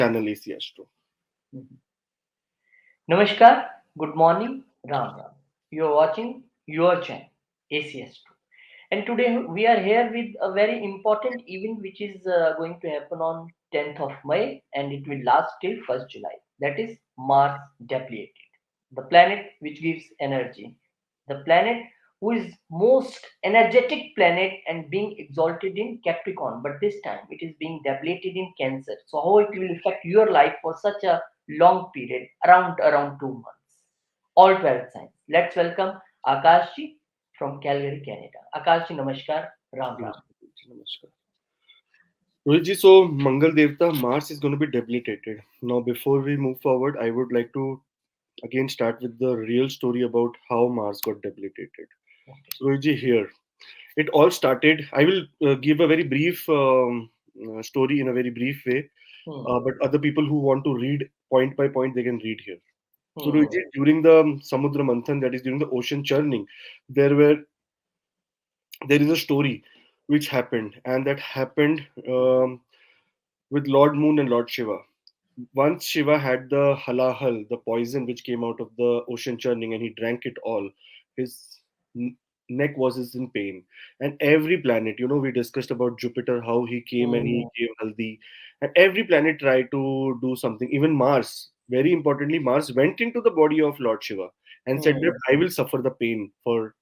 channel AC Astro. Mhm. Namaskar, good morning, Ram Ram. You are watching your channel, ACS2. And today we are here with a very important event which is going to happen on 10th of May and it will last till 1st July. That is Mars Debilitated, the planet which gives energy, the planet who is most energetic planet and being exalted in Capricorn, but this time it is being debilitated in Cancer. So how it will affect your life for such a long period, around 2 months. All 12 signs. Let's welcome Akashji from Calgary, Canada. Akashji, namaskar, Ram Ram. Yes, Namaskar. Rohit so Mangal Devta, Mars is going to be debilitated. Now, before we move forward, I would like to again start with the real story about how Mars got debilitated. Okay. So, Rohit here. It all started. I will give a very brief story in a very brief way, Hmm. but other people who want to read point by point, they can read here. So, Hmm. Rohit during the Samudra Manthan, that is during the ocean churning, there were there is a story which happened, and that happened with Lord Moon and Lord Shiva. Once Shiva had the halahal, the poison which came out of the ocean churning, and he drank it all. His n- neck was in pain. And every planet, we discussed about Jupiter, how he came and he Hmm. gave haldi. And every planet tried to do something. Even Mars, very importantly, Mars went into the body of Lord Shiva and said that Hmm. I will suffer the pain for,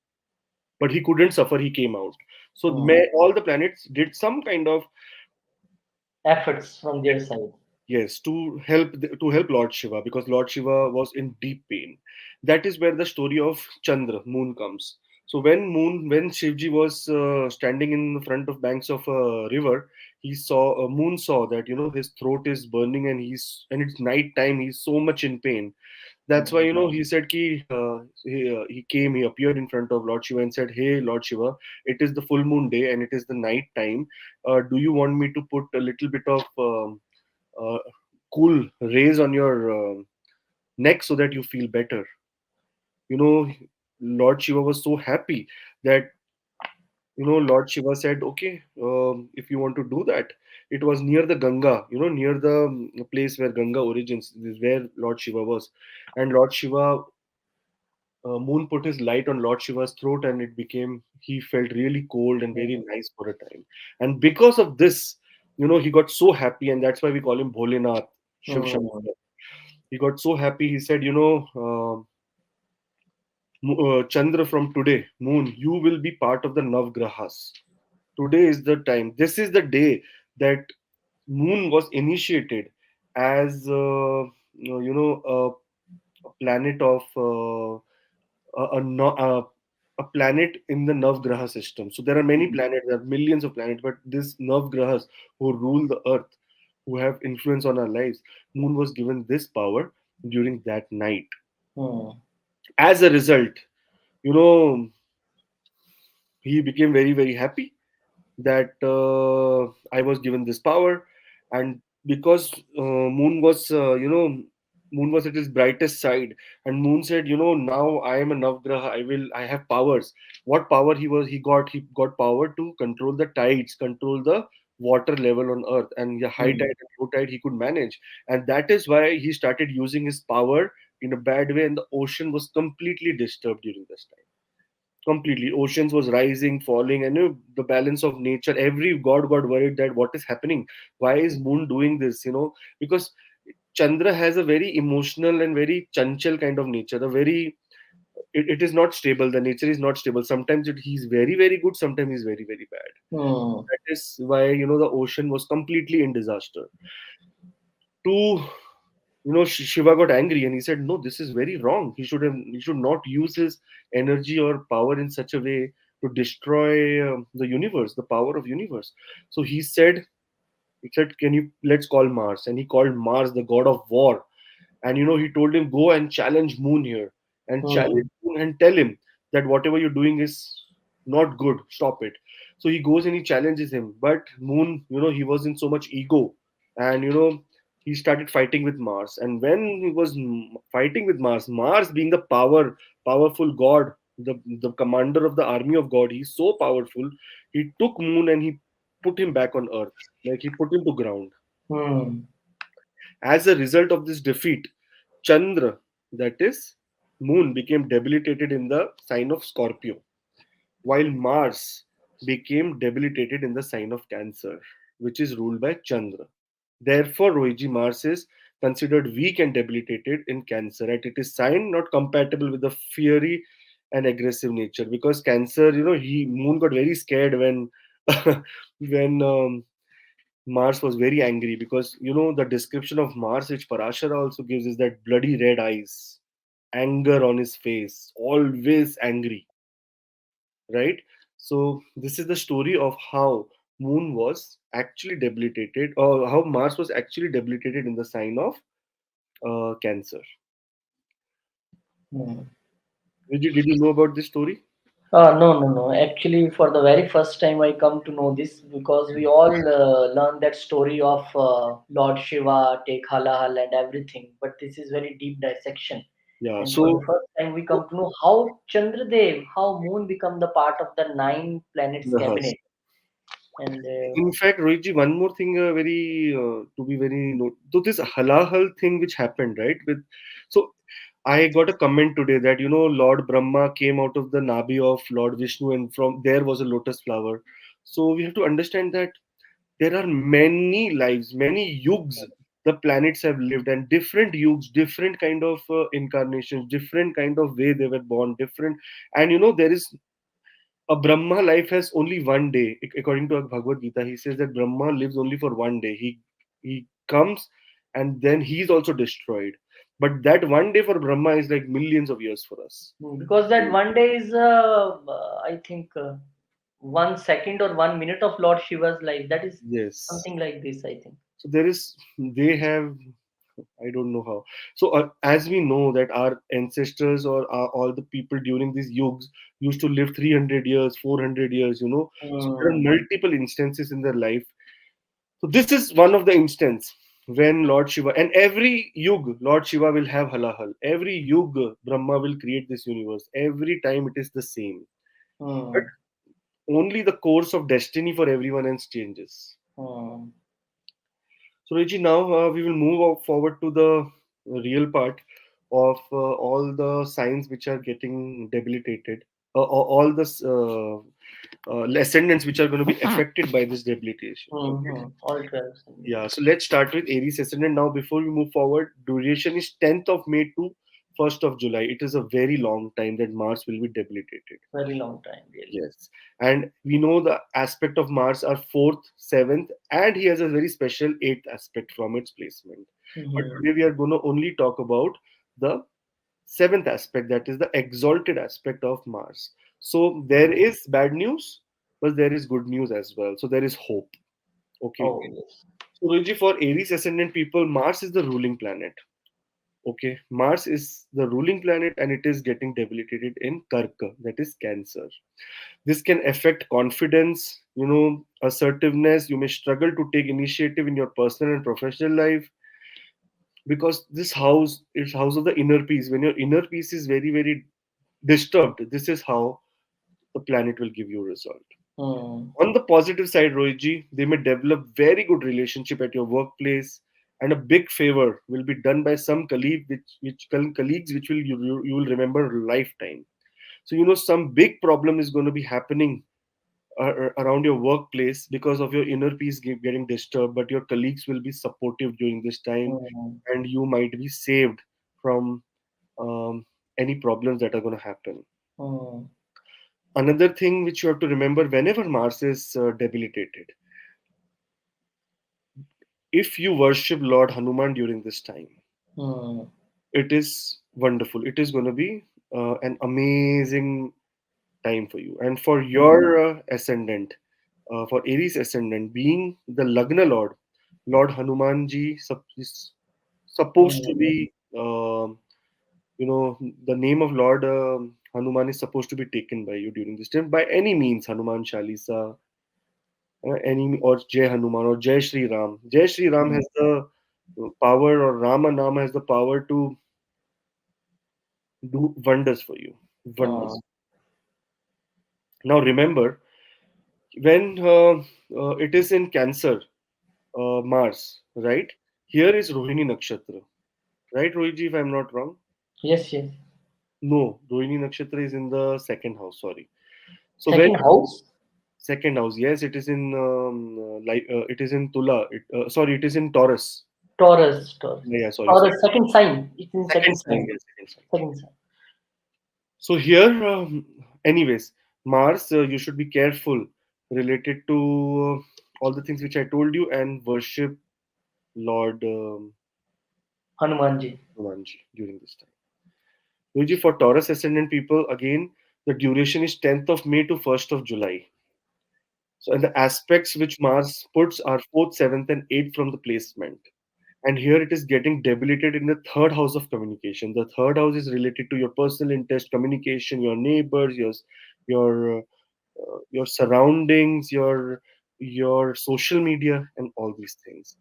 but he couldn't suffer, he came out. So Hmm. all the planets did some kind of Efforts from their side. yes, to help Lord Shiva because Lord Shiva was in deep pain. That is where the story of Chandra, moon, comes. So when Shivji was standing in the front of banks of a river, he saw a moon saw that his throat is burning and it's night time. He's so much in pain. That's why Hmm. he said he appeared in front of Lord Shiva and said, "Hey Lord Shiva, it is the full moon day and it is the night time. Do you want me to put a little bit of uh, cool rays on your neck so that you feel better?" You know, Lord Shiva was so happy that Lord Shiva said, "Okay, if you want to do that." It was near the Ganga, near the place where Ganga origins. This is where Lord Shiva was, and Lord Shiva Moon put his light on Lord Shiva's throat, and he felt really cold and very nice for a time. And because of this, he got so happy, and that's why we call him Bholenath, Shiv Hmm. Shankar. He got so happy, he said, Chandra, from today, Moon, you will be part of the Navgrahas. Today is the time. This is the day that Moon was initiated as, a planet of. A planet in the Navgraha system. So there are many planets, there are millions of planets, but this Navgrahas who rule the earth, who have influence on our lives, Moon was given this power during that night. Hmm. As a result, you know, he became very, very happy that I was given this power, and because Moon was at his brightest side, and Moon said, now I am a Navgraha, I have powers. What power he got power to control the tides, control the water level on Earth, and the high Hmm. tide and low tide he could manage, and that is why he started using his power in a bad way, and the ocean was completely disturbed during this time. Completely, oceans was rising, falling, and the balance of nature, every god got worried that what is happening, why is Moon doing this, because Chandra has a very emotional and very chanchal kind of nature. It is not stable, the nature is not stable. Sometimes he's very, very good, sometimes he's very, very bad. Hmm. That is why the ocean was completely in disaster. To Shiva got angry and he said, "No, this is very wrong. He should not use his energy or power in such a way to destroy the universe, the power of universe." So he said, "Can you let's call Mars?" And he called Mars the god of war. And he told him, "Go and challenge Moon here, and challenge Hmm. Moon and tell him that whatever you're doing is not good. Stop it." So he goes and he challenges him. But Moon, he was in so much ego, and he started fighting with Mars. And when he was fighting with Mars, Mars being the powerful god, the commander of the army of God, he's so powerful. He took Moon and he put him back on Earth, like he put him to ground. Hmm. As a result of this defeat, Chandra, that is moon, became debilitated in the sign of Scorpio, while Mars became debilitated in the sign of Cancer, which is ruled by Chandra. Therefore, Rohiji, Mars is considered weak and debilitated in Cancer, right? It is sign not compatible with the fiery and aggressive nature, because Cancer, he moon got very scared when when Mars was very angry, because the description of Mars which Parashara also gives is that bloody red eyes, anger on his face, always angry, right? So this is the story of how Moon was actually debilitated, or how Mars was actually debilitated in the sign of Cancer. Hmm. Did you know about this story? No, no, no. Actually, for the very first time, I come to know this because we all learn that story of Lord Shiva, take halal and everything. But this is very deep dissection. Yeah. And for the So first time, we come to know how Chandradev, how Moon become the part of the nine planets yes. cabinet. And In fact, Rohitji, one more thing, very to be very note. So this halal thing which happened, right? So I got a comment today that Lord Brahma came out of the nabi of Lord Vishnu, and from there was a lotus flower. So we have to understand that there are many lives, many yugs the planets have lived, and different yugs, different kind of incarnations, different kind of way they were born, different. And there is a Brahma life has only one day. According to Bhagavad Gita, he says that Brahma lives only for one day. He comes and then he's also destroyed. But that one day for Brahma is like millions of years for us. because that one day is, I think, 1 second or 1 minute of Lord Shiva's life. That is Yes. something like this, I think. So they have, I don't know how. So as we know that our ancestors, or all the people during these yugs used to live 300 years, 400 years. So there are Hmm. multiple instances in their life. So this is one of the instance when Lord Shiva, and every yug Lord Shiva will have halahal. Every yug Brahma will create this universe. Every time it is the same. But Hmm. only the course of destiny for everyone else changes. Hmm. So Reggie, now we will move forward to the real part of all the signs which are getting debilitated. All the ascendants which are going to be affected by this debilitation. Okay. Hmm. All 12 signs. Yeah, so let's start with Aries ascendant. Now, before we move forward, duration is 10th of May to 1st of July. It is a very long time that Mars will be debilitated. Very long time, really. Yes. And we know the aspect of Mars are 4th, 7th, and he has a very special 8th aspect from its placement. But Hmm. today we are going to only talk about the 7th aspect, that is the exalted aspect of Mars. So there is bad news, but there is good news as well. So there is hope. Okay. Oh, yes. So, Ruji, for Aries ascendant people, Mars is the ruling planet. Okay, Mars is the ruling planet and it is getting debilitated in Karka, that is Cancer. This can affect confidence, assertiveness. You may struggle to take initiative in your personal and professional life, because this house is house of the inner peace. When your inner peace is very, very disturbed, this is how the planet will give you result. Hmm. On the positive side, Rohitji, they may develop very good relationship at your workplace, and a big favor will be done by some colleagues which will you will remember a lifetime. So some big problem is going to be happening around your workplace because of your inner peace getting disturbed, but your colleagues will be supportive during this time, Hmm. and you might be saved from any problems that are going to happen. Hmm. Another thing which you have to remember, whenever Mars is debilitated, if you worship Lord Hanuman during this time, Hmm. it is wonderful. It is going to be an amazing time for you. And for your ascendant, for Aries ascendant, being the Lagna Lord, Lord Hanumanji is supposed to Hmm. be, the name of Lord Hanuman is supposed to be taken by you during this time by any means, Hanuman Chalisa, any or Jai Hanuman or Jai Shri Ram. Jai Shri Ram Hmm. has the power, or Rama Nama has the power to do wonders for you. Hmm. Wonders. Now remember, when it is in Cancer, Mars, right? Here is Rohini Nakshatra, right, Rohiji, if I'm not wrong? Yes, yes. No, Rohini Nakshatra is in the second house, sorry. So when Second house? second house, yes, it is in it is in Tula. Sorry, it is in Taurus. Taurus, Taurus. Yeah, sorry, sorry. Taurus, second sign. It's in Second second sign, sign. yes, second sign. Second sign. So here, anyways, Mars, you should be careful related to all the things which I told you and worship Lord Hanumanji. Hanumanji during this time. Usually for Taurus ascendant people, again, the duration is 10th of May to 1st of July. So, and the aspects which Mars puts are 4th, 7th, and 8th from the placement. And here it is getting debilitated in the third house of communication. The third house is related to your personal interest, communication, your neighbors, your your surroundings, your social media, and all these things.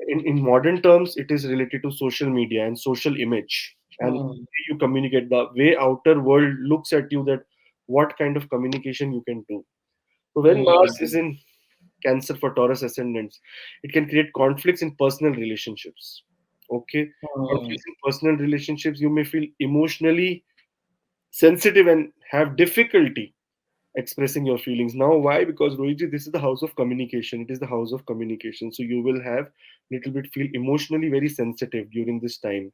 In modern terms, it is related to social media and social image and the Hmm. way you communicate, the way outer world looks at you, that what kind of communication you can do. So when Mars is Hmm. in Cancer for Taurus ascendants, it can create conflicts in personal relationships. Okay, Hmm. conflicts in personal relationships, you may feel emotionally sensitive and have difficulty expressing your feelings. Now, why? Because Rohiji, this is the house of communication. It is the house of communication. So you will have little bit feel emotionally very sensitive during this time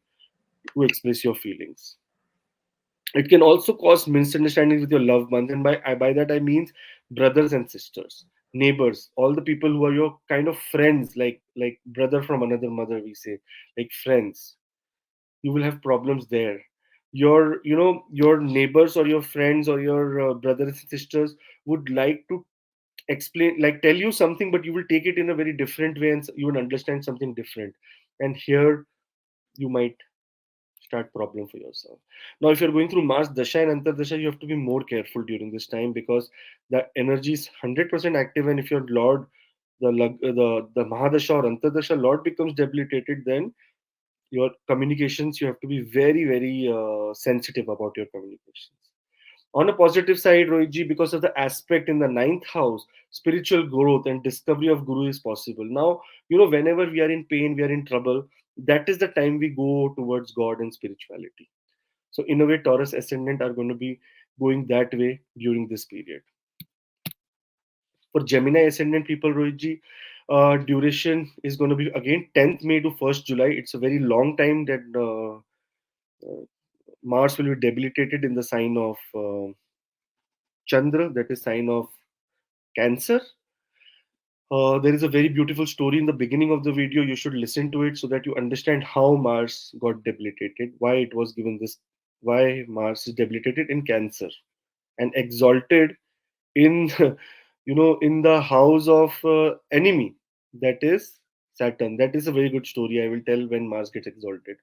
to express your feelings. It can also cause misunderstandings with your loved ones, and by that I mean brothers and sisters, neighbors, all the people who are your kind of friends, like brother from another mother, we say, like friends. You will have problems there. Your neighbors or your friends or your brothers and sisters would like to explain, like tell you something, but you will take it in a very different way and you will understand something different, and here you might start problem for yourself. Now if you're going through Mars dasha and antardasha, you have to be more careful during this time because the energy is 100% active, and if your lord, the mahadasha or antardasha lord becomes debilitated, then your communications, you have to be very very sensitive about your communications. On a positive side, Rohitji, because of the aspect in the ninth house, spiritual growth and discovery of Guru is possible. Now, whenever we are in pain, we are in trouble, that is the time we go towards God and spirituality. So, in a way, Taurus ascendant are going to be going that way during this period. For Gemini ascendant people, Rohitji, duration is going to be again 10th May to 1st July. It's a very long time that Mars will be debilitated in the sign of Chandra, that is sign of Cancer. There is a very beautiful story in the beginning of the video. You should listen to it so that you understand how Mars got debilitated, why it was given this, why Mars is debilitated in Cancer and exalted in, in the house of enemy, that is Saturn. That is a very good story. I will tell when Mars gets exalted.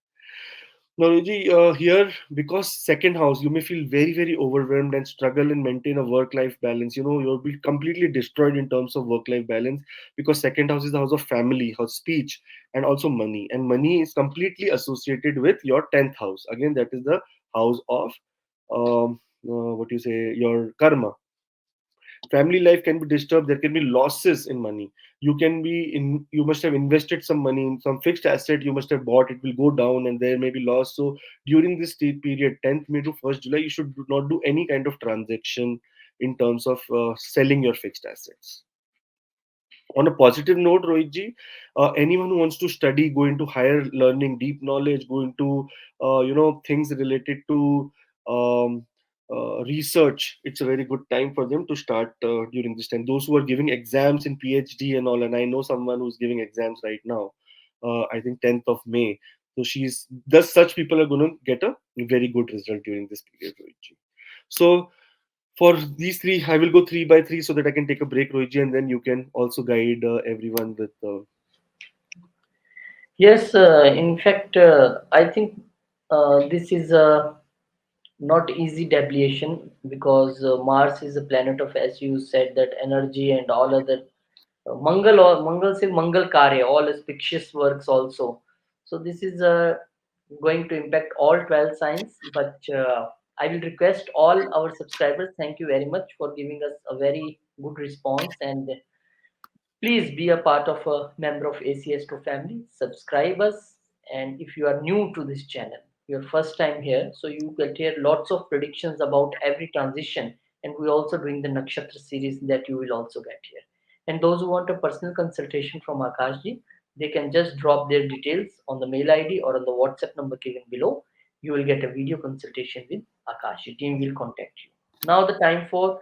Now, Ruji, here, because second house, you may feel very, very overwhelmed and struggle and maintain a work-life balance. You'll be completely destroyed in terms of work-life balance because second house is the house of family, house speech, and also money. And money is completely associated with your 10th house. Again, that is the house of, what you say, your karma. Family life can be disturbed. There can be losses in money. You must have invested some money in some fixed asset, you must have bought, it will go down and there may be loss. So during this period, 10th May to 1st July, you should not do any kind of transaction in terms of selling your fixed assets. On a positive note, Rohitji, anyone who wants to study, go into higher learning, deep knowledge, go into things related to um, research, it's a very good time for them to start during this time. Those who are giving exams in PhD and all, and I know someone who's giving exams right now. I think 10th of May. So she's thus such people are going to get a very good result during this period, Rohitji. So for these three, I will go three by three so that I can take a break, Rohiji, and then you can also guide everyone with. Yes, in fact, I think this is not easy deviation because Mars is a planet of, as you said, that energy and all other Mangal se Mangal Karya, all auspicious works also. So this is going to impact all 12 signs. But I will request all our subscribers. Thank you very much for giving us a very good response, and Please be a part of a member of ACS2 family. Subscribe us, and if you are new to this channel, your first time here, so you will hear lots of predictions about every transition, and we're also doing the Nakshatra series that you will also get here. And those who want a personal consultation from Akashji, they can just drop their details on the mail ID or on the WhatsApp number given below. You will get a video consultation with Akashji. Team will contact you. Now the time for,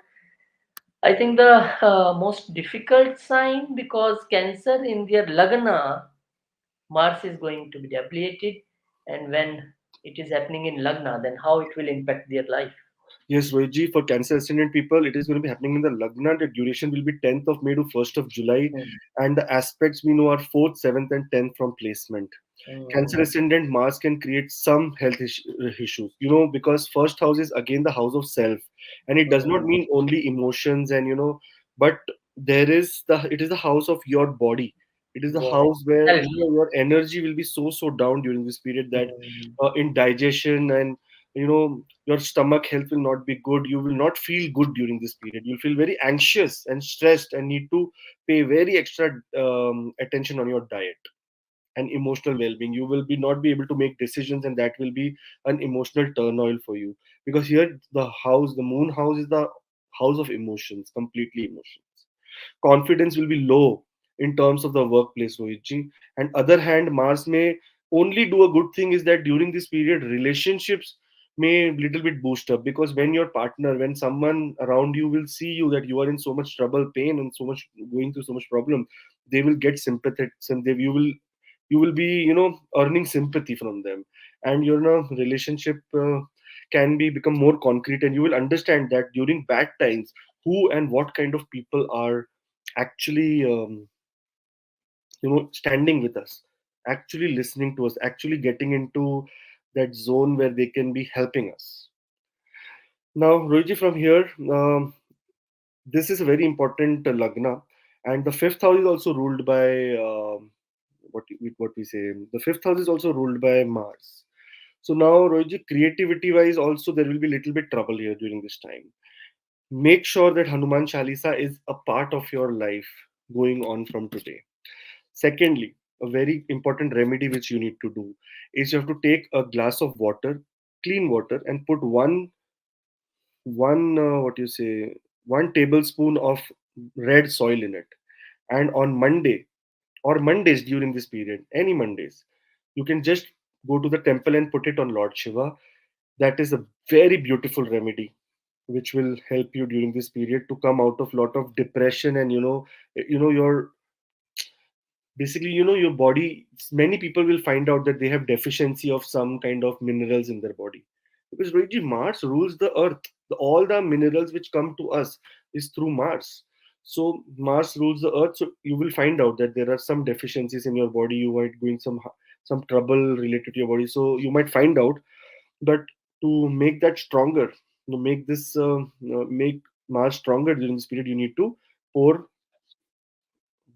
I think, the most difficult sign, because Cancer in their Lagna, Mars is going to be debilitated, and when it is happening in Lagna, then how it will impact their life. Yes, Rohitji, for Cancer ascendant people, it is going to be happening in the Lagna. The duration will be 10th of May to 1st of July. Hmm. And the aspects we know are 4th, 7th, and 10th from placement. Hmm. Cancer ascendant Mars can create some health issues, because first house is again the house of self, and it does not Hmm. mean only emotions, and but it is the house of your body. It is the Yes. house where Self. your energy will be so down during this period that Hmm. in digestion and your stomach health will not be good. You will not feel good during this period. You'll feel very anxious and stressed and need to pay very extra attention on your diet and emotional well-being. You will be not be able to make decisions, and that will be an emotional turmoil for you, because here the moon house is the house of emotions, completely emotions. Confidence will be low in terms of the workplace, Rohitji. And other hand, Mars may only do a good thing is that during this period, relationships may little bit boost up, because when your partner, when someone around you will see you that you are in so much trouble, pain, and so much going through so much problem, they will get sympathetic, and you will be earning sympathy from them, and your relationship can be become more concrete, and you will understand that during bad times who and what kind of people are actually standing with us, actually listening to us, actually getting into that zone where they can be helping us. Now, Rohiji, from here, this is a very important lagna, and the fifth house is also ruled by what we say. The fifth house is also ruled by Mars. So now, Rohiji, creativity wise, also there will be little bit trouble here during this time. Make sure that Hanuman Chalisa is a part of your life going on from today. Secondly, a very important remedy which you need to do is you have to take a glass of water, clean water, and put one what you say 1 tablespoon of red soil in it. And on Monday or Mondays during this period, any Mondays, you can just go to the temple and put it on Lord Shiva. That is a very beautiful remedy which will help you during this period to come out of lot of depression, and your basically your body. Many people will find out that they have deficiency of some kind of minerals in their body, because really Mars rules the earth. All the minerals which come to us is through Mars. So Mars rules the earth, so you will find out that there are some deficiencies in your body. You might going some trouble related to your body, so you might find out. But to make that stronger, to make this make Mars stronger during this period, you need to pour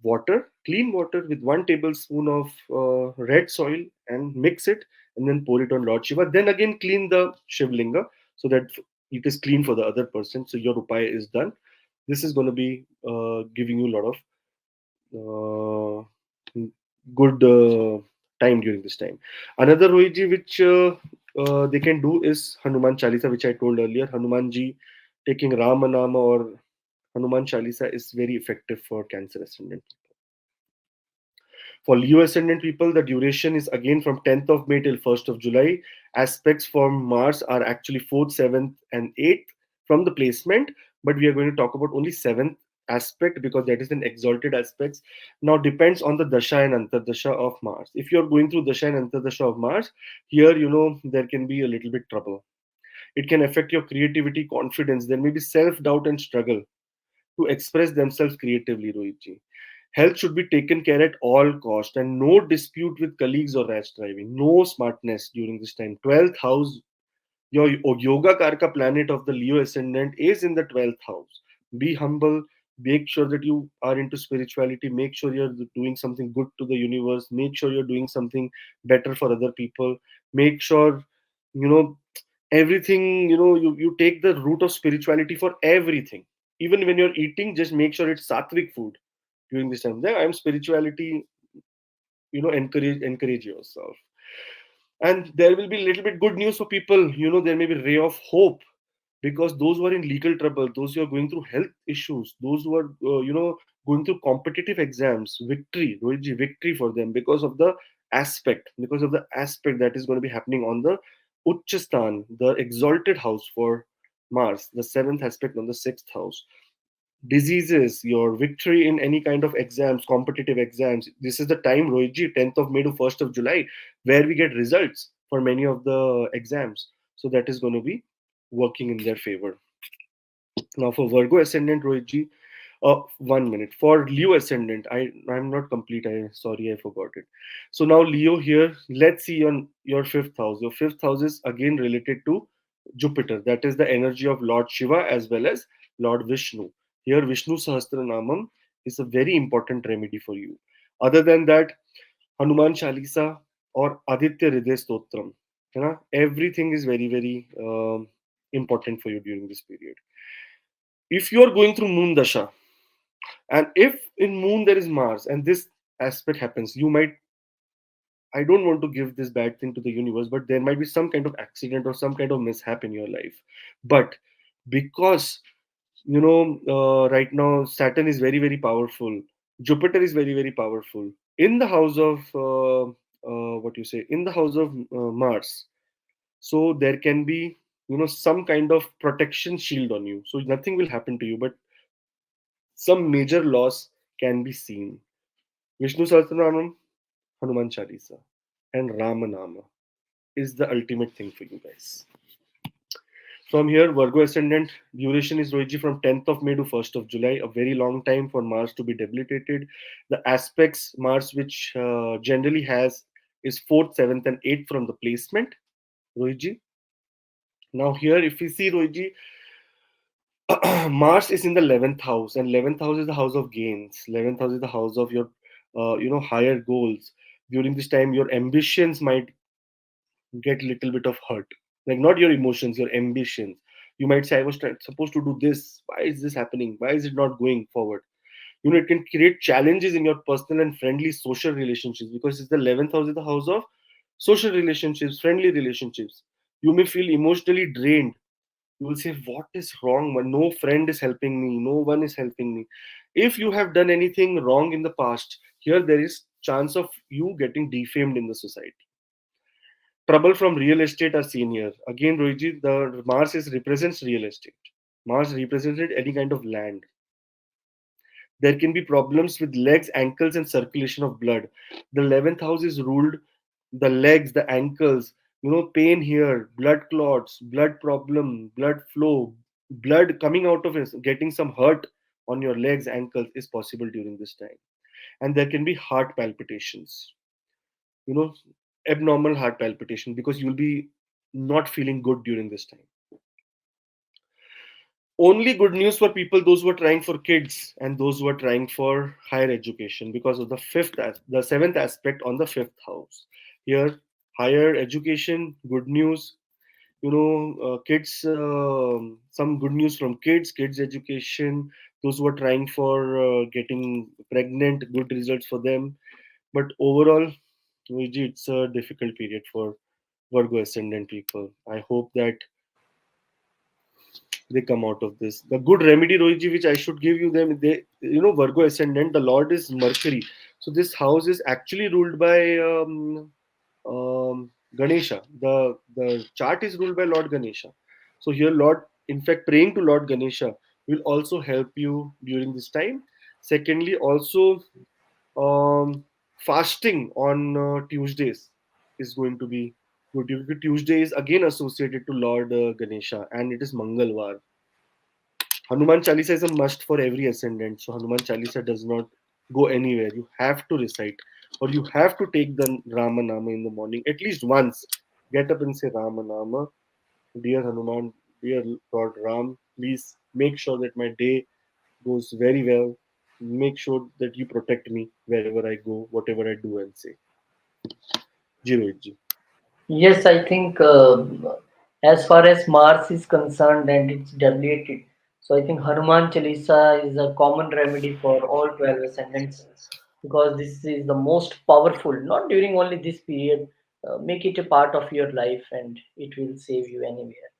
water, clean water, with 1 tablespoon of red soil, and mix it, and then pour it on Lord Shiva. Then again, clean the Shivlinga so that it is clean for the other person. So your upaya is done. This is going to be giving you a lot of good time during this time. Another Rohiji which they can do is Hanuman Chalisa, which I told earlier. Hanumanji taking Ramanama or Hanuman Chalisa is very effective for Cancer ascendant. For Leo ascendant people, the duration is again from 10th of May till 1st of July. Aspects from Mars are actually 4th, 7th, and 8th from the placement, but we are going to talk about only 7th aspect because that is an exalted aspect. Now depends on the dasha and antardasha of Mars. If you are going through dasha and antardasha of Mars, here there can be a little bit trouble. It can affect your creativity, confidence. There may be self doubt and struggle to express themselves creatively, Rohitji. Health should be taken care at all cost, and no dispute with colleagues or rash driving. No smartness during this time. 12th house, your yoga karka planet of the Leo ascendant is in the 12th house. Be humble. Make sure that you are into spirituality. Make sure you're doing something good to the universe. Make sure you're doing something better for other people. Make sure you know everything. You take the route of spirituality for everything. Even when you're eating, just make sure it's sattvic food. during this time. Then I'm spirituality, encourage yourself. And there will be little bit good news for people. There may be ray of hope, because those who are in legal trouble, those who are going through health issues, those who are going through competitive exams, victory, Rohitji, victory for them, because of the aspect that is going to be happening on the Uchchastan, the exalted house for Mars, the seventh aspect on the sixth house. Diseases, your victory in any kind of exams, competitive exams. This is the time, Rohitji, 10th of May to 1st of July, where we get results for many of the exams. So that is going to be working in their favor. Now for Virgo ascendant, Rohitji, 1 minute. For Leo ascendant, I'm not complete. Sorry, I forgot it. So now Leo here. Let's see on your fifth house. Your fifth house is again related to Jupiter. That is the energy of Lord Shiva as well as Lord Vishnu. Here Vishnu Sahasranamam is a very important remedy for you. Other than that, Hanuman Chalisa or Aditya Hriday Stotram. Everything is very very important for you during this period. If you are going through Moon Dasha, and if in Moon there is Mars, and this aspect happens, you might, I don't want to give this bad thing to the universe, but there might be some kind of accident or some kind of mishap in your life. But because, right now Saturn is very, very powerful, Jupiter is very, very powerful. In the house of, what you say, in the house of Mars, so there can be, some kind of protection shield on you. So nothing will happen to you, but some major loss can be seen. Vishnu Sahasranamam, Hanuman Chalisa, and Ramanama is the ultimate thing for you guys. From here, Virgo ascendant duration is Rohiji from 10th of May to 1st of July, a very long time for Mars to be debilitated. The aspects Mars, which generally has, is 4th, 7th, and 8th from the placement, Rohiji. Now, here, if we see Rohiji, Mars is in the 11th house, and 11th house is the house of gains. 11th house is the house of your, higher goals. During this time, your ambitions might get a little bit of hurt. Like not your emotions, your ambitions. You might say, I was supposed to do this. Why is this happening? Why is it not going forward? It can create challenges in your personal and friendly social relationships, because it's the 11th house is the house of social relationships, friendly relationships. You may feel emotionally drained. You will say, what is wrong? No friend is helping me. No one is helping me. If you have done anything wrong in the past, here there is chance of you getting defamed in the society. Trouble from real estate are seen here. Again, Rohiji, the Mars is represents real estate. Mars represented any kind of land. There can be problems with legs, ankles, and circulation of blood. The 11th house is ruled the legs, the ankles, pain here, blood clots, blood problem, blood flow, blood coming out of it, getting some hurt on your legs, ankles is possible during this time. And there can be heart palpitations, you know, abnormal heart palpitation, because you'll be not feeling good during this time. Only good news for people, those who are trying for kids and those who are trying for higher education, because of the seventh aspect on the fifth house. Here, higher education, good news. Kids. Some good news from kids education. Those who are trying for getting pregnant, good results for them. But overall, Luigi, it's a difficult period for Virgo ascendant people. I hope that they come out of this. The good remedy, Rohiji, which I should give you them, Virgo ascendant, the Lord is Mercury. So this house is actually ruled by Ganesha. The chart is ruled by Lord Ganesha. So here, Lord, in fact, praying to Lord Ganesha will also help you during this time. Secondly, also fasting on Tuesdays is going to be good. Tuesday is again associated to Lord Ganesha, and it is Mangalwar. Hanuman Chalisa is a must for every ascendant. So Hanuman Chalisa does not go anywhere. You have to recite, or you have to take the Rama Nama in the morning at least once. Get up and say Rama Nama. Dear Hanuman, dear Lord Ram, please make sure that my day goes very well. Make sure that you protect me wherever I go, whatever I do and say. Ji. Yes, I think as far as Mars is concerned and it's debilitated, So I think Hanuman Chalisa is a common remedy for all 12 ascendants, because this is the most powerful, not during only this period. Make it a part of your life and it will save you anywhere.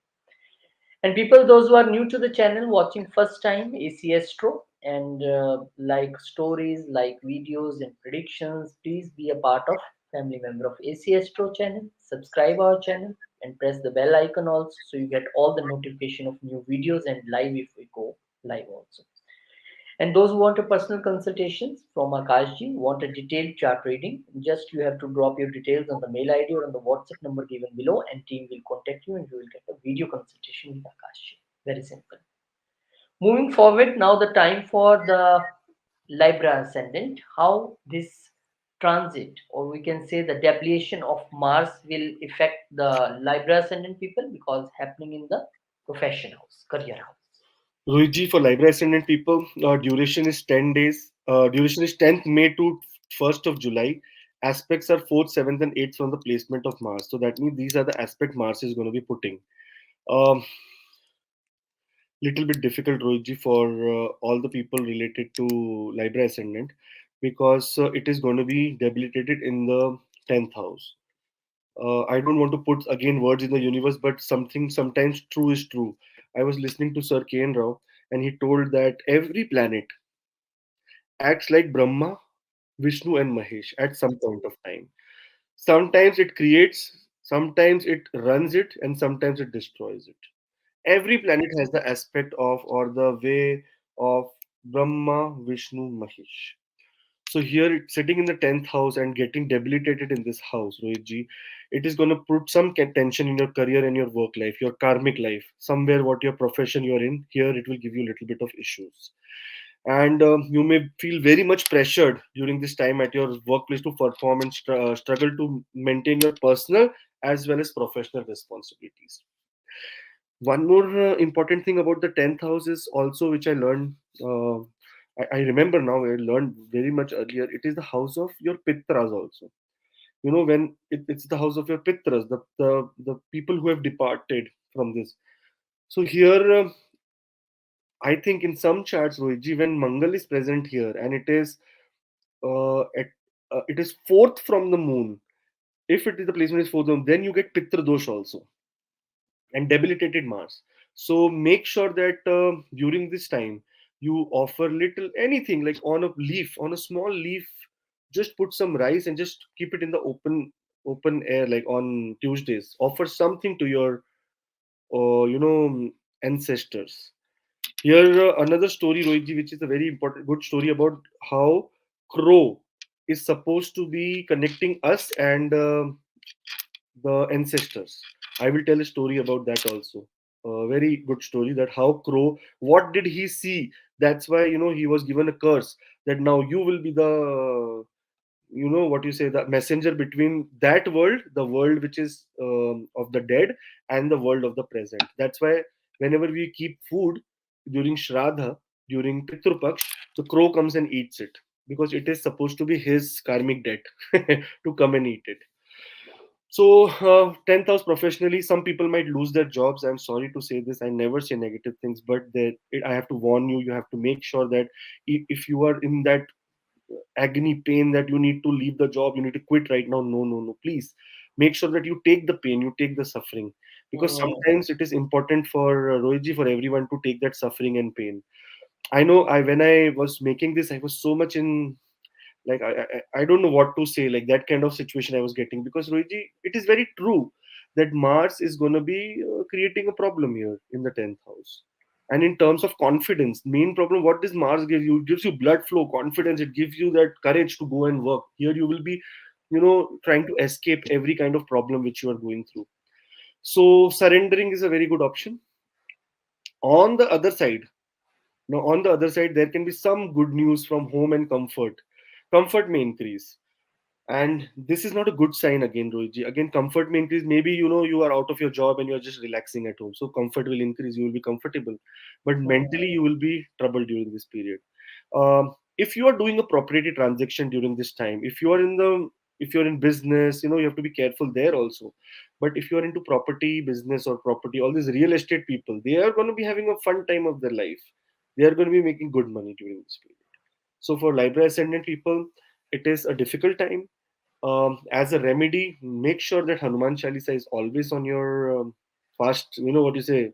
And people, those who are new to the channel, watching first time AC Astro, and like stories, like videos and predictions, please be a part of family member of AC Astro channel. Subscribe our channel and press the bell icon also, so you get all the notification of new videos and live if we go live also. And those who want a personal consultations from Akashji, want a detailed chart reading, just you have to drop your details on the mail ID or on the WhatsApp number given below, and team will contact you and you will get a video consultation with Akashji. Very simple. Moving forward, now the time for the Libra ascendant. How this transit, or we can say the debilation of Mars, will affect the Libra ascendant people, because happening in the profession house, career house. Luigi, for Libra ascendant people, duration is 10 days. Duration is 10th May to 1st of July. Aspects are 4th, 7th, and 8th from the placement of Mars. So that means these are the aspect Mars is going to be putting. Um, Little bit difficult, Rohitji, for all the people related to Libra ascendant, because it is going to be debilitated in the 10th house. I don't want to put again words in the universe, but something sometimes true is true. I was listening to Sir K. N. Rao, and he told that every planet acts like Brahma, Vishnu, and Mahesh at some point of time. Sometimes it creates, sometimes it runs it, and sometimes it destroys it. Every planet has the aspect of or the way of Brahma, Vishnu, Mahesh. So here, sitting in the 10th house and getting debilitated in this house, Rohitji, it is going to put some tension in your career and your work life, your karmic life. Somewhere, what your profession you're in, here it will give you a little bit of issues. And you may feel very much pressured during this time at your workplace to perform and struggle to maintain your personal as well as professional responsibilities. One more important thing about the 10th house is also, which I learned, I remember now, I learned very much earlier, it is the house of your Pitras also. You know, when it's the house of your Pitras, the people who have departed from this. So here, I think in some charts, Rohitji, when Mangal is present here and it is fourth from the moon, if it is the placement is fourth, then you get Pitra dosh also and debilitated Mars. So make sure that during this time you offer little anything like on a leaf, on a small leaf, just put some rice and just keep it in the open air like on Tuesdays. Offer something to your ancestors. Here another story, Rohitji, which is a very important good story about how crow is supposed to be connecting us and the ancestors. I will tell a story about that also. A very good story that how crow, what did he see? That's why he was given a curse that now you will be the what you say, the messenger between that world, the world which is of the dead, and the world of the present. That's why whenever we keep food during Shraddha, during Pitrupaksh, the crow comes and eats it because it is supposed to be his karmic debt to come and eat it. So, 10th house professionally, some people might lose their jobs. I'm sorry to say this. I never say negative things, but I have to warn you. You have to make sure that if you are in that agony pain that you need to leave the job, you need to quit right now. No, no, no. Please make sure that you take the pain, you take the suffering, because Hmm. sometimes it is important for Rohitji, for everyone to take that suffering and pain. I know. When I was making this, I was so much in like I don't know what to say, like that kind of situation I was getting, because Rohitji, it is very true that Mars is going to be creating a problem here in the 10th house. And in terms of confidence, main problem, what does Mars give you? It gives you blood flow, confidence. It gives you that courage to go and work. Here you will be trying to escape every kind of problem which you are going through. So surrendering is a very good option. On the other side, now, on the other side, there can be some good news from home and comfort. Comfort may increase. And this is not a good sign again, Rohitji. Again, comfort may increase. Maybe you are out of your job and you're just relaxing at home. So comfort will increase. You will be comfortable. But mentally, you will be troubled during this period. If you are doing a property transaction during this time, if you are in the If you're in business, you have to be careful there also. But if you're into property business or property, all these real estate people, they are going to be having a fun time of their life. They are going to be making good money during this period. So for Libra ascendant people, it is a difficult time. As a remedy, make sure that Hanuman Chalisa is always on your fast, what you say,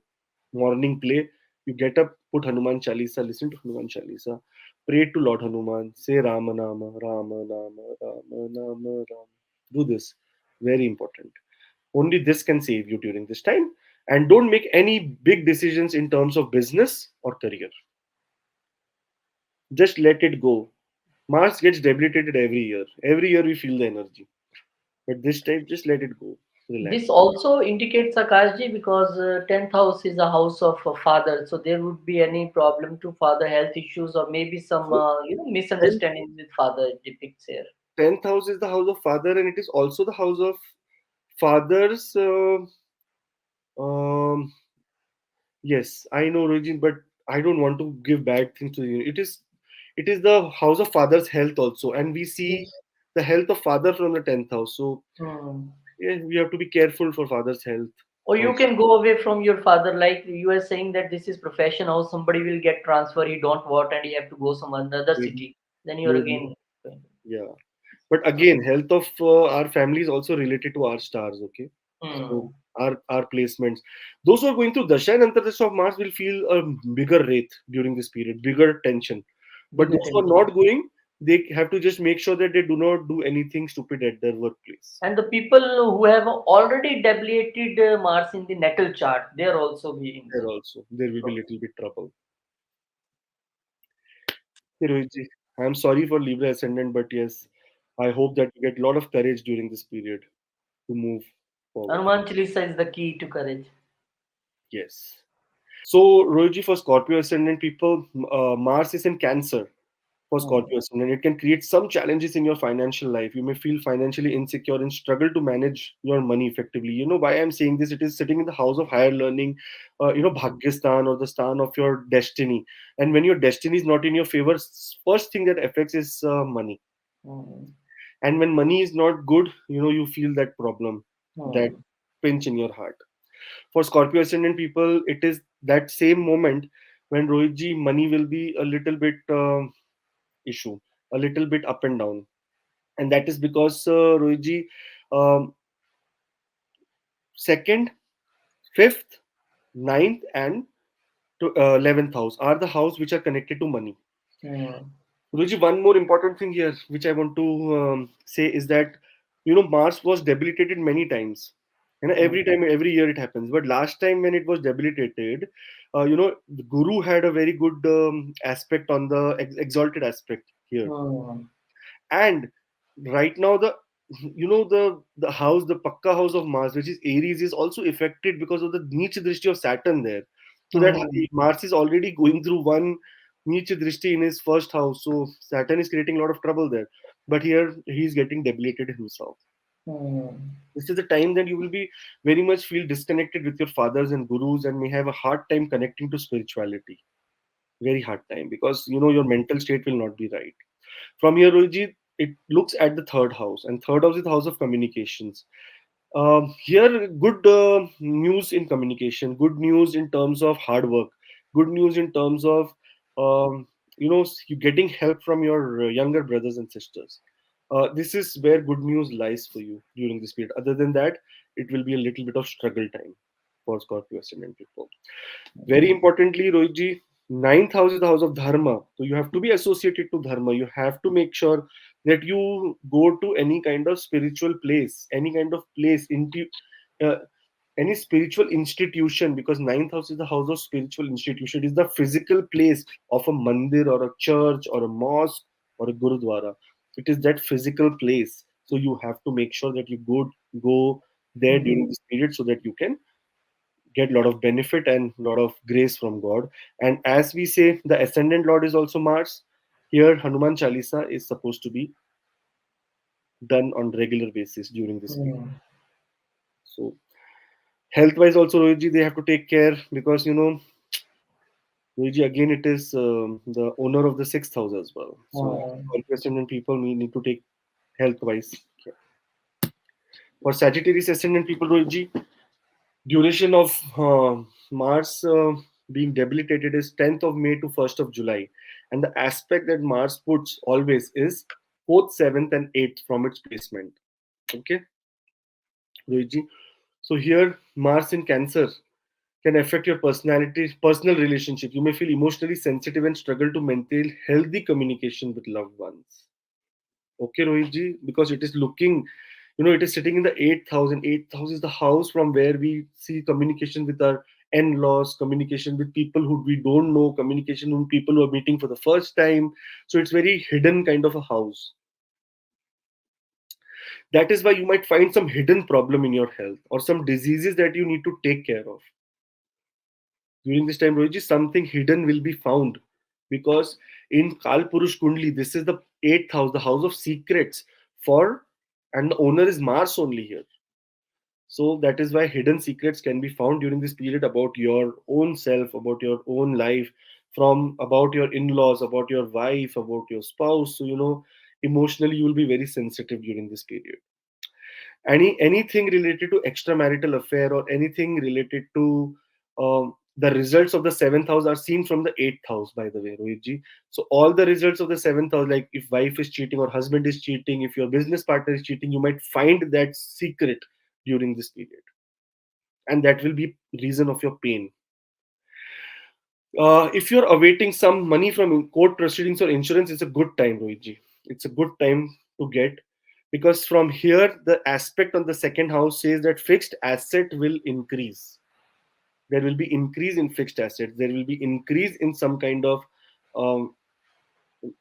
morning play. You get up, put Hanuman Chalisa, listen to Hanuman Chalisa, pray to Lord Hanuman, say Rama Nama, Rama Nama, Rama Nama, Rama. Do this. Very important. Only this can save you during this time. And don't make any big decisions in terms of business or career. Just let it go. Mars gets debilitated every year. Every year we feel the energy. But this time, just let it go. Relax. This also indicates Akashji because 10th house is a house of father, so there would be any problem to father health issues or maybe some So, tenth misunderstandings with father depicts here. 10th house is the house of father, and it is also the house of fathers. Um, yes, I know, Regine, but I don't want to give bad things to you. It is the house of father's health also, and we see Yes. the health of father from the 10th house. So Hmm. yeah, we have to be careful for father's health Or you also. can go away from your father, like you are saying that this is profession how somebody will get transfer, he don't want and he have to go some another Maybe, city. Then you are maybe, again going. yeah. But again, health of our family is also related to our stars. Okay, so Hmm. our placements. Those who are going through Dasha and Antardasha of Mars will feel a bigger wraith during this period, bigger tension. But Bigger those who are tension. not going, they have to just make sure that they do not do anything stupid at their workplace. And the people who have already debilitated Mars in the natal chart, they are also be in There also, there will be problem. little bit trouble. Hey, Rohitji, I'm sorry for Libra ascendant, but yes, I hope that you get a lot of courage during this period to move forward. Hanuman Chalisa is the key to courage. Yes. So, Rohitji, for Scorpio ascendant people, Mars is in Cancer for Hmm. Scorpio ascendant. It can create some challenges in your financial life. You may feel financially insecure and struggle to manage your money effectively. You know why I'm saying this? It is sitting in the house of higher learning, Bhagyastan or the stan of your destiny. And when your destiny is not in your favor, first thing that affects is money. Hmm. And when money is not good, you feel that problem, that Hmm. pinch in your heart. For Scorpio ascendant people, it is that same moment when Rohitji money will be a little bit issue, a little bit up and down, and that is because Rohitji, um, second, fifth, ninth, and 11th house are the house which are connected to money. Hmm. Guruji, one more important thing here, which I want to say is that Mars was debilitated many times. Hmm. Every time, every year it happens. But last time when it was debilitated, the Guru had a very good aspect on the exalted aspect here. Hmm. And right now, the house, the Pakka house of Mars, which is Aries, is also affected because of the Neecha Drishti of Saturn there. So that Hmm. Mars is already going through one Neecha Drishti in his first house. So Saturn is creating a lot of trouble there. But here he's getting debilitated himself. Hmm. This is the time that you will be very much feel disconnected with your fathers and gurus and may have a hard time connecting to spirituality. Very hard time because your mental state will not be right. From here, Rohit, it looks at the third house, and third house is the house of communications. Here, good news in communication, good news in terms of hard work, good news in terms of you getting help from your younger brothers and sisters. This is where good news lies for you during this period. Other than that, it will be a little bit of struggle time for Scorpio ascendant people. Very importantly, Rohitji, ninth house is the house of dharma. So you have to be associated to dharma. You have to make sure that you go to any kind of spiritual place, any kind of place into uh, any spiritual institution, because ninth house is the house of spiritual institution. It is the physical place of a mandir or a church or a mosque or a gurudwara. It is that physical place. So you have to make sure that you go there during this period so that you can get a lot of benefit and a lot of grace from God. And as we say, the ascendant Lord is also Mars. Here, Hanuman Chalisa is supposed to be done on regular basis during this period. Hmm. So, health wise, also, Rohitji, they have to take care because, Rohitji, again, it is the owner of the sixth house as well. So, Hmm. all ascendant people we need to take health wise. For Sagittarius ascendant people, Rohitji, duration of Mars being debilitated is 10th of May to 1st of July. And the aspect that Mars puts always is 4th, 7th, and 8th from its placement. Okay, Rohitji. So here, Mars in Cancer can affect your personality, personal relationship. You may feel emotionally sensitive and struggle to maintain healthy communication with loved ones. Okay, Rohitji, because it is looking, it is sitting in the 8,000. 8,000 is the house from where we see communication with our in-laws, communication with people who we don't know, communication with people who are meeting for the first time. So it's very hidden kind of a house. That is why you might find some hidden problem in your health or some diseases that you need to take care of. During this time, Rohitji, something hidden will be found because in Kal Purush Kundli, this is the 8th house, the house of secrets for, and the owner is Mars only here. So that is why hidden secrets can be found during this period about your own self, about your own life, from about your in-laws, about your wife, about your spouse. So emotionally you will be very sensitive during this period. Anything related to extramarital affair or anything related to the results of the seventh house are seen from the eighth house, by the way, Rohitji. So all the results of the seventh house, like if wife is cheating or husband is cheating, if your business partner is cheating, you might find that secret during this period, and that will be reason of your pain. If you're awaiting some money from court proceedings or insurance, it's a good time, Rohitji. It's a good time to get, because from here the aspect on the second house says that fixed asset will increase. There will be increase in fixed assets. There will be increase in some kind of um,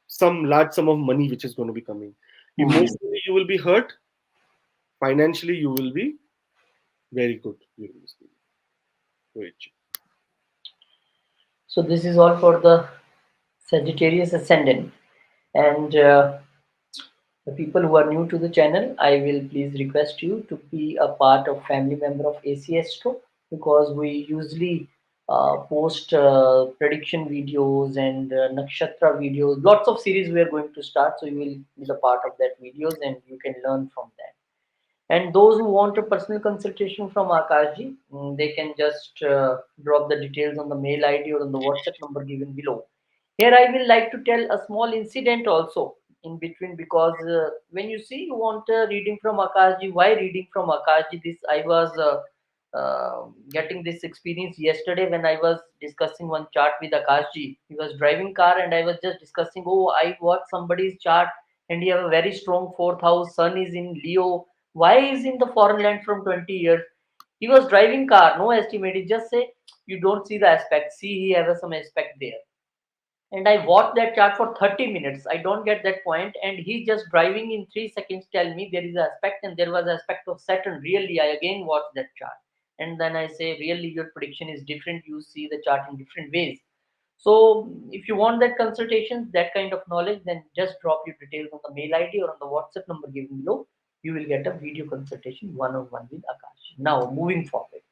some large sum of money which is going to be coming. Hmm. Emotionally, you will be hurt. Financially, you will be very good during this period, Rohitji. So this is all for the Sagittarius ascendant. And the people who are new to the channel, I will please request you to be a part of family member of ACS2, because we usually post prediction videos and nakshatra videos. Lots of series we are going to start, so you will be the part of that videos and you can learn from that. And those who want a personal consultation from Akashji, they can just drop the details on the mail ID or on the WhatsApp number given below. Here, I will like to tell a small incident also in between, because when you see you want a reading from Akashji, why reading from Akashji? This I was getting this experience yesterday when I was discussing one chart with Akashji. He was driving car and I was just discussing. Oh, I watched somebody's chart and he have a very strong fourth house. Sun is in Leo. Why is in the foreign land from 20 years? He was driving car, no estimate. He just say you don't see the aspect. See, he has some aspect there, and I watched that chart for 30 minutes. I don't get that point, and he just driving in 3 seconds tell me there is an aspect and there was aspect of Saturn. Really, I again watched that chart, and then I say, really, your prediction is different. You see the chart in different ways. So, if you want that consultation, that kind of knowledge, then just drop your details on the mail ID or on the WhatsApp number given below. You will get a video consultation one-on-one with Akash. Now, moving forward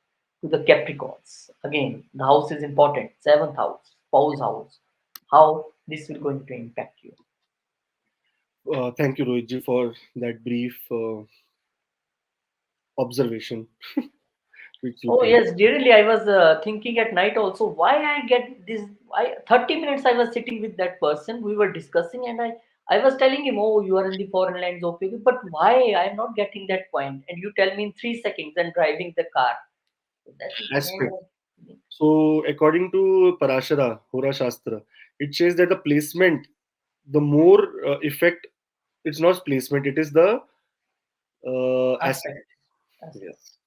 to the Capricorns. Again, the house is important. Seventh house, spouse house. How this will going to impact you? Thank you, Rohitji, for that brief observation, which you Oh can. yes, really. I was thinking at night also why I get this. 30 minutes I was sitting with that person. We were discussing, and I was telling him, "Oh, you are in the foreign lands, okay, but why I am not getting that point?" And you tell me in 3 seconds and driving the car. So that is again. Aspect. So, according to Parashara, Hora Shastra, it says that the placement, the more effect, it's not placement, it is the aspect. Aspect. Aspect. Yes.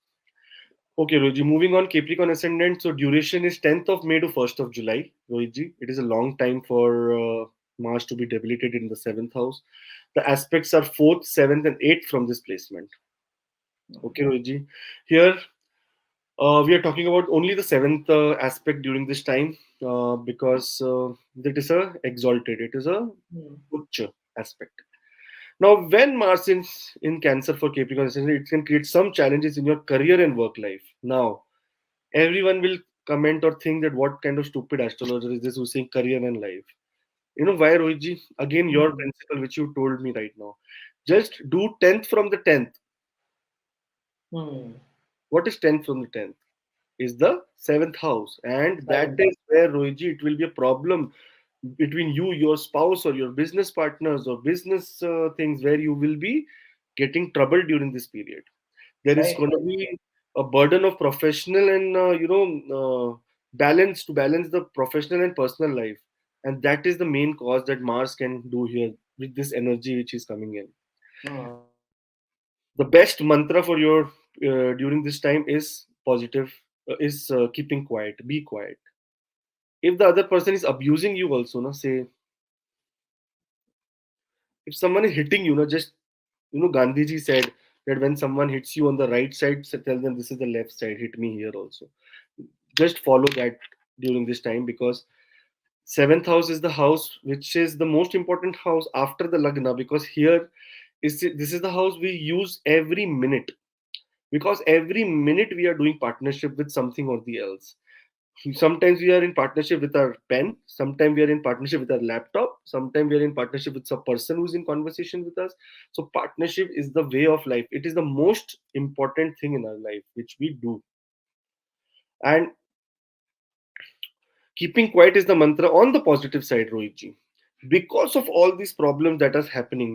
Okay, Rohiji, moving on, Capricorn Ascendant. So, duration is 10th of May to 1st of July, Rohiji. It is a long time for Mars to be debilitated in the 7th house. The aspects are 4th, 7th, and 8th from this placement. Okay, Rohiji. Here, we are talking about only the seventh aspect during this time because it is a exalted, it is a Hmm. ucha aspect. Now, when Mars is in Cancer for Capricorn, it can create some challenges in your career and work life. Now, everyone will comment or think that what kind of stupid astrologer is this who's saying career and life? You know why, Rohitji? Again, your Hmm. principle, which you told me right now. Just do 10th from the 10th. Hmm. What is 10th from the 10th? Is the seventh house, and that Seven. is where, Rohiji, it will be a problem between you, your spouse, or your business partners, or business things, where you will be getting trouble during this period. There is Right. going to be a burden of professional and balance, to balance the professional and personal life, and that is the main cause that Mars can do here with this energy which is coming in. Hmm. The best mantra for your during this time is positive, is keeping quiet, be quiet. If the other person is abusing you also, na, say, if someone is hitting you, na, just, Gandhiji said that when someone hits you on the right side, tell them this is the left side, hit me here also. Just follow that during this time, because seventh house is the house which is the most important house after the lagna, because here is this is the house we use every minute, because every minute we are doing partnership with something or the else. Sometimes we are in partnership with our pen, sometimes we are in partnership with our laptop, sometimes we are in partnership with some person who's in conversation with us. So partnership is the way of life, it is the most important thing in our life which we do. And keeping quiet is the mantra on the positive side, Rohitji. Because of all these problems that is happening,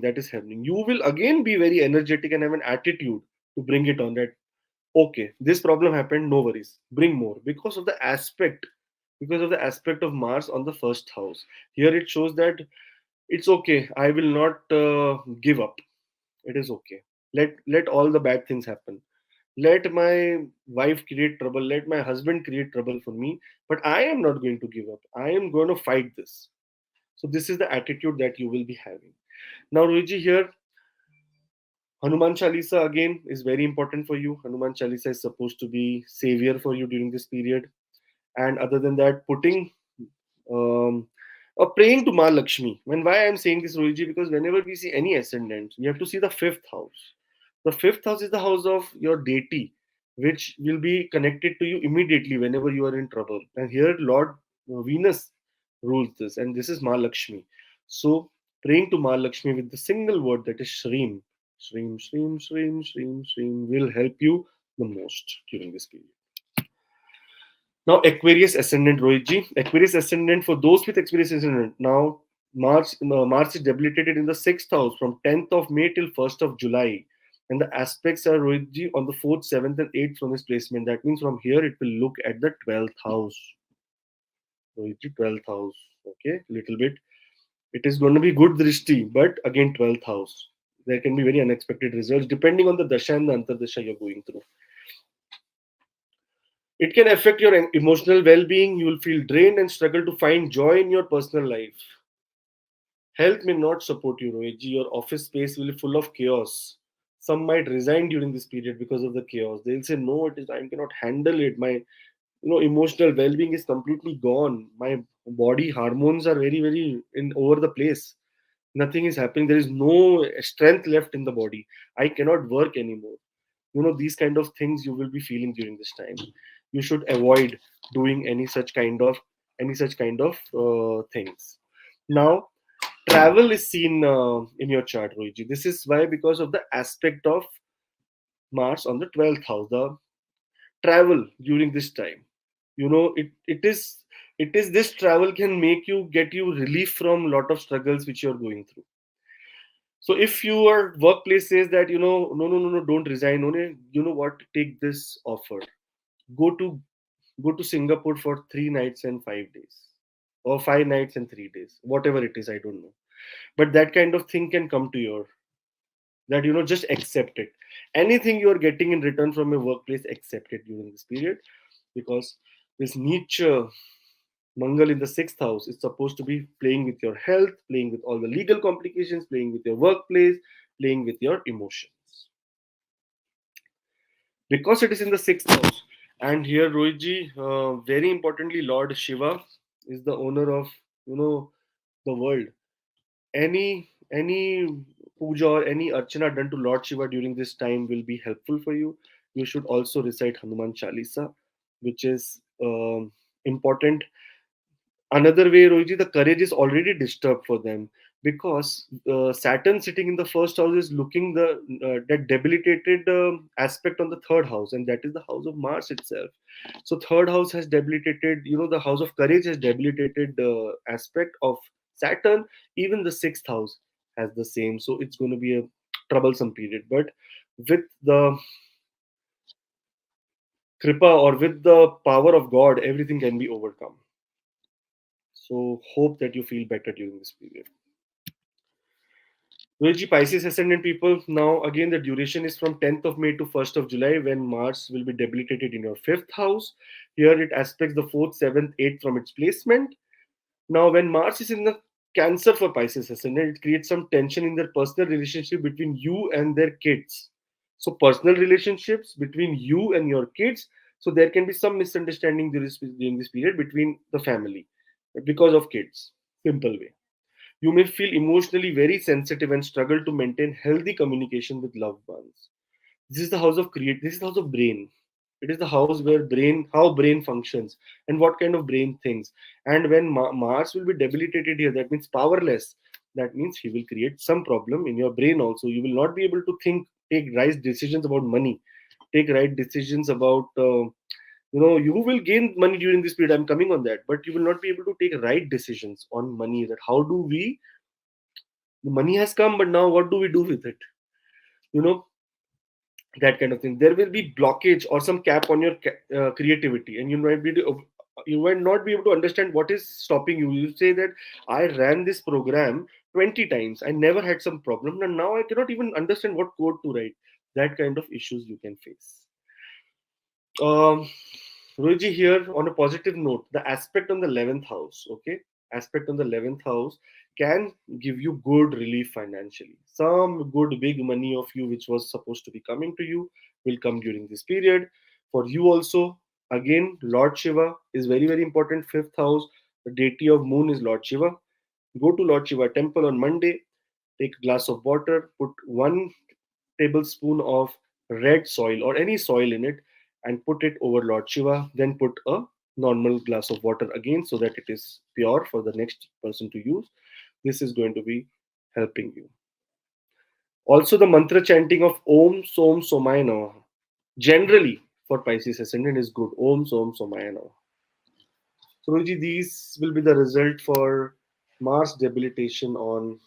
you will again be very energetic and have an attitude to bring it on, that okay, this problem happened, no worries, bring more, because of the aspect of Mars on the first house. Here it shows that it's okay, I will not give up. It is okay. Let all the bad things happen. Let my wife create trouble. Let my husband create trouble for me. But I am not going to give up. I am going to fight this. So this is the attitude that you will be having. Now, Ruiji, here Hanuman Chalisa again is very important for you. Hanuman Chalisa is supposed to be savior for you during this period. And other than that, putting um, praying to Ma Lakshmi. And why I'm saying this, Rohiji, because whenever we see any ascendant, we have to see the fifth house. The fifth house is the house of your deity, which will be connected to you immediately whenever you are in trouble. And here, Lord Venus rules this, and this is Ma Lakshmi. So, praying to Ma Lakshmi with the single word, that is Shreem, Shreem, Shreem, Shreem, Shreem, Shreem, will help you the most during this period. Now, Aquarius ascendant, Rohitji. Aquarius ascendant, for those with Aquarius ascendant, now Mars is debilitated in the sixth house from 10th of May till 1st of July. And the aspects are, Rohitji, on the 4th, 7th, and 8th from this placement. That means from here it will look at the 12th house. Rohitji, 12th house. Okay, little bit. It is going to be good drishti, but again, 12th house. There can be very unexpected results depending on the dasha and the antardasha you're going through. It can affect your emotional well being. You will feel drained and struggle to find joy in your personal life. Health may not support you, Rohitji. Your office space will be full of chaos. Some might resign during this period because of the chaos. They'll say, "No, it is, I cannot handle it. My emotional well being is completely gone. My body hormones are very, very in over the place. Nothing is happening. There is no strength left in the body. I cannot work anymore." These kind of things you will be feeling during this time. You should avoid doing any such kind of things. Now, travel is seen in your chart, Rohiji. This is why, because of the aspect of Mars on the 12th house, the travel during this time, it is this travel can make you get you relief from a lot of struggles which you're going through. So if your workplace says that, no, no, no, no, don't resign, only, you know what, take this offer, go to go to Singapore for 3 nights and 5 days, or 5 nights and 3 days, whatever it is, I don't know. But that kind of thing can come to your, that, just accept it. Anything you are getting in return from your workplace, accept it during this period, because this Nietzsche Mangal in the sixth house is supposed to be playing with your health, playing with all the legal complications, playing with your workplace, playing with your emotions. Because it is in the sixth house. And here, Rohitji, very importantly, Lord Shiva is the owner of, the world. Any puja or any archana done to Lord Shiva during this time will be helpful for you. You should also recite Hanuman Chalisa, which is important. Another way, Rohiji, the courage is already disturbed for them, because Saturn sitting in the first house is looking the that debilitated aspect on the third house, and that is the house of Mars itself. So third house has debilitated, the house of courage has debilitated aspect of Saturn. Even the sixth house has the same, so it's going to be a troublesome period. But with the kripa, or with the power of God, everything can be overcome. So hope that you feel better during this period. Rohit Pisces ascendant people, now again the duration is from 10th of May to 1st of July, when Mars will be debilitated in your 5th house. Here it aspects the 4th, 7th, 8th from its placement. Now, when Mars is in the Cancer for Pisces ascendant, it creates some tension in their personal relationship between you and their kids. So, personal relationships between you and your kids. So, there can be some misunderstanding during this period between the family because of kids. Simple way. You may feel emotionally very sensitive and struggle to maintain healthy communication with loved ones. This is the house of create. This is the house of brain. It is the house where how brain functions, and what kind of brain thinks. And when Mars will be debilitated here, that means powerless. That means he will create some problem in your brain also. You will not be able to take right decisions about money, take right decisions about. You will gain money during this period. I'm coming on that, but you will not be able to take right decisions on money. That how do we? The money has come, but now what do we do with it? You know, that kind of thing. There will be blockage or some cap on your creativity, and you might not be able to understand what is stopping you. You say that I ran this program 20 times, I never had some problem, and now I cannot even understand what code to write. That kind of issues you can face. um Ruji, here on a positive note, the aspect on the 11th house, okay? Aspect on the 11th house can give you good relief financially. Some good big money of you, which was supposed to be coming to you, will come during this period. For you also, again, Lord Shiva is very, very important. Fifth house, the deity of moon is Lord Shiva. Go to Lord Shiva temple on Monday, take a glass of water, put 1 tablespoon of red soil or any soil in it, and put it over Lord Shiva. Then put a normal glass of water again so that it is pure for the next person to use. This is going to be helping you. Also, the mantra chanting of Om Som Somaya Namaha generally for Pisces ascendant is good. Om Som Somaya Namaha. So, Ruji, these will be the result for Mars debilitation on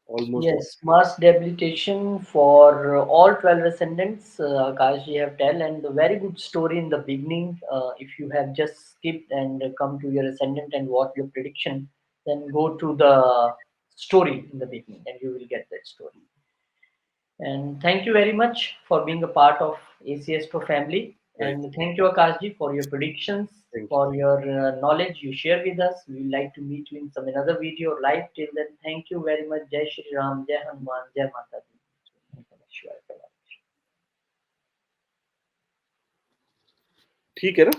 almost all. Yes, Mars debilitation for all 12 ascendants, Akash, you have tell, and a very good story in the beginning. If you have just skipped and come to your ascendant and watch your prediction, then go to the story in the beginning and you will get that story. And thank you very much for being a part of ACS Pro family. Right. And thank you, Akashji, for your predictions, Thank you. for your knowledge you share with us. We would like to meet you in some another video live. Till then, thank you very much. Jai Shri Ram, Jai Hanuman, Jai Mata Di. ठीक है ना?